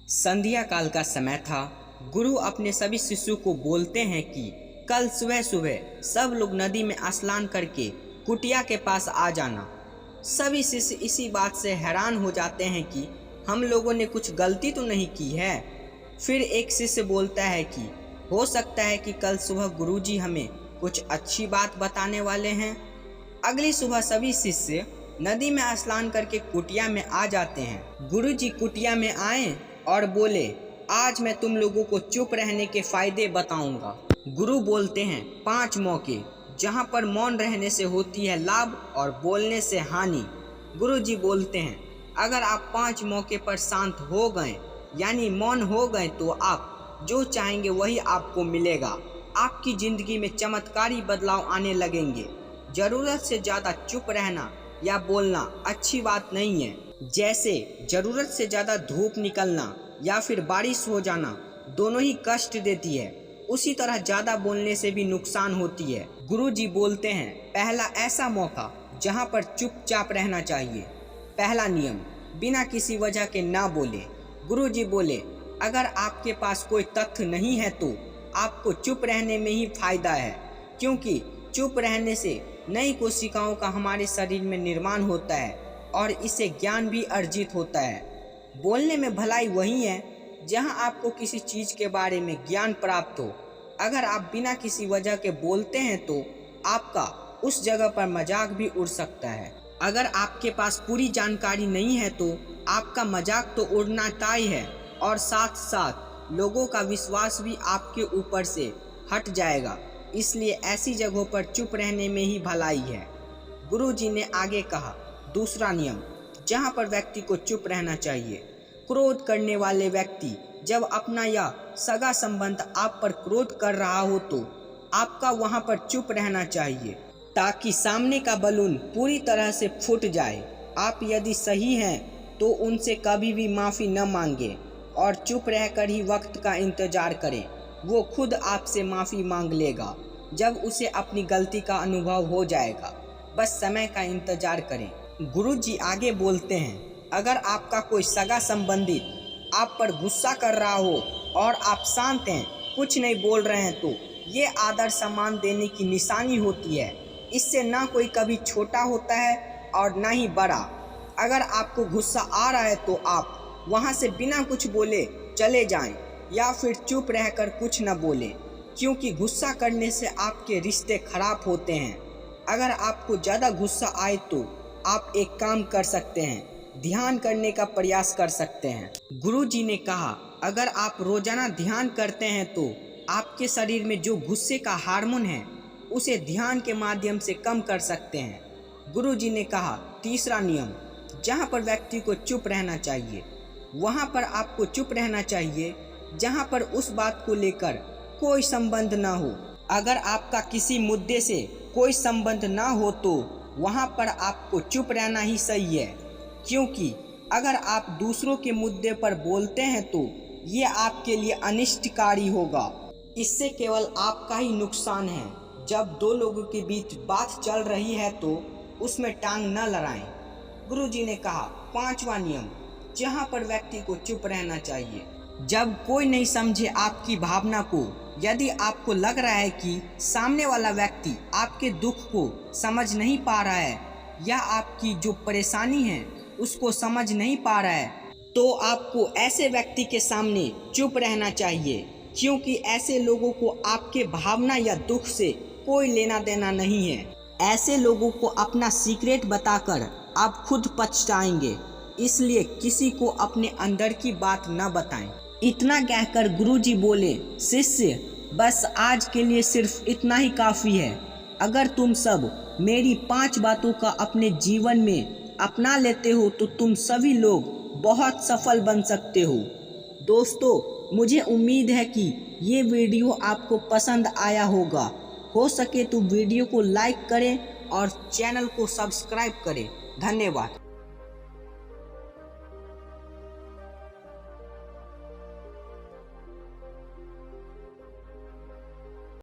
संध्या काल का समय था। गुरु अपने सभी शिष्यों को बोलते हैं कि कल सुबह सुबह सब लोग नदी में स्नान करके कुटिया के पास आ जाना। सभी शिष्य इसी बात से हैरान हो जाते हैं कि हम लोगों ने कुछ गलती तो नहीं की है। फिर एक शिष्य बोलता है कि हो सकता है कि कल सुबह गुरुजी हमें कुछ अच्छी बात बताने वाले हैं। अगली सुबह सभी शिष्य नदी में स्नान करके कुटिया में आ जाते हैं। गुरुजी कुटिया में आए और बोले, आज मैं तुम लोगों को चुप रहने के फायदे बताऊंगा। गुरु बोलते हैं 5 मौके जहां पर मौन रहने से होती है लाभ और बोलने से हानि। गुरुजी बोलते हैं अगर आप 5 मौके पर शांत हो गए यानी मौन हो गए तो आप जो चाहेंगे वही आपको मिलेगा। आपकी जिंदगी में चमत्कारी बदलाव आने लगेंगे। जरूरत से ज़्यादा चुप रहना या बोलना अच्छी बात नहीं है। जैसे जरूरत से ज़्यादा धूप निकलना या फिर बारिश हो जाना दोनों ही कष्ट देती है, उसी तरह ज़्यादा बोलने से भी नुकसान होती है। गुरुजी बोलते हैं पहला ऐसा मौका जहां पर चुपचाप रहना चाहिए। पहला नियम, बिना किसी वजह के ना बोले। गुरुजी बोले अगर आपके पास कोई तथ्य नहीं है तो आपको चुप रहने में ही फायदा है, क्योंकि चुप रहने से नई कोशिकाओं का हमारे शरीर में निर्माण होता है और इससे ज्ञान भी अर्जित होता है। बोलने में भलाई वही है जहां आपको किसी चीज़ के बारे में ज्ञान प्राप्त हो। अगर आप बिना किसी वजह के बोलते हैं तो आपका उस जगह पर मजाक भी उड़ सकता है। अगर आपके पास पूरी जानकारी नहीं है तो आपका मजाक तो उड़ना तय है और साथ साथ लोगों का विश्वास भी आपके ऊपर से हट जाएगा। इसलिए ऐसी जगहों पर चुप रहने में ही भलाई है। गुरुजी ने आगे कहा, दूसरा नियम जहां पर व्यक्ति को चुप रहना चाहिए। क्रोध करने वाले व्यक्ति जब अपना या सगा संबंध आप पर क्रोध कर रहा हो तो आपका वहां पर चुप रहना चाहिए ताकि सामने का बलून पूरी तरह से फूट जाए। आप यदि सही हैं तो उनसे कभी भी माफ़ी न मांगे और चुप रहकर ही वक्त का इंतजार करें। वो खुद आपसे माफ़ी मांग लेगा जब उसे अपनी गलती का अनुभव हो जाएगा। बस समय का इंतजार करें। गुरुजी आगे बोलते हैं अगर आपका कोई सगा संबंधी आप पर गुस्सा कर रहा हो और आप शांत हैं, कुछ नहीं बोल रहे हैं तो ये आदर सम्मान देने की निशानी होती है। इससे ना कोई कभी छोटा होता है और ना ही बड़ा। अगर आपको गुस्सा आ रहा है तो आप वहाँ से बिना कुछ बोले चले जाएं या फिर चुप रहकर कुछ न बोलें, क्योंकि गुस्सा करने से आपके रिश्ते खराब होते हैं। अगर आपको ज़्यादा गुस्सा आए तो आप एक काम कर सकते हैं, ध्यान करने का प्रयास कर सकते हैं। गुरुजी ने कहा अगर आप रोजाना ध्यान करते हैं तो आपके शरीर में जो गुस्से का हार्मोन है उसे ध्यान के माध्यम से कम कर सकते हैं। गुरुजी ने कहा तीसरा नियम जहाँ पर व्यक्ति को चुप रहना चाहिए, वहाँ पर आपको चुप रहना चाहिए जहाँ पर उस बात को लेकर कोई संबंध ना हो। अगर आपका किसी मुद्दे से कोई संबंध ना हो तो वहाँ पर आपको चुप रहना ही सही है, क्योंकि अगर आप दूसरों के मुद्दे पर बोलते हैं तो ये आपके लिए अनिष्टकारी होगा। इससे केवल आपका ही नुकसान है। जब 2 लोगों के बीच बात चल रही है तो उसमें टांग न लड़ाएं। गुरुजी ने कहा 5वां नियम जहाँ पर व्यक्ति को चुप रहना चाहिए। जब कोई नहीं समझे आपकी भावना को, यदि आपको लग रहा है कि सामने वाला व्यक्ति आपके दुख को समझ नहीं पा रहा है या आपकी जो परेशानी है उसको समझ नहीं पा रहा है, तो आपको ऐसे व्यक्ति के सामने चुप रहना चाहिए, क्योंकि ऐसे लोगों को आपके भावना या दुख से कोई लेना देना नहीं है। ऐसे लोगों को अपना सीक्रेट बताकर आप खुद पछताएंगे। इसलिए किसी को अपने अंदर की बात न बताएं। इतना कहकर गुरुजी बोले, शिष्य बस आज के लिए सिर्फ इतना ही काफ़ी है। अगर तुम सब मेरी 5 बातों का अपने जीवन में अपना लेते हो तो तुम सभी लोग बहुत सफल बन सकते हो। दोस्तों, मुझे उम्मीद है कि ये वीडियो आपको पसंद आया होगा। हो सके तो वीडियो को लाइक करें और चैनल को सब्सक्राइब करें। धन्यवाद।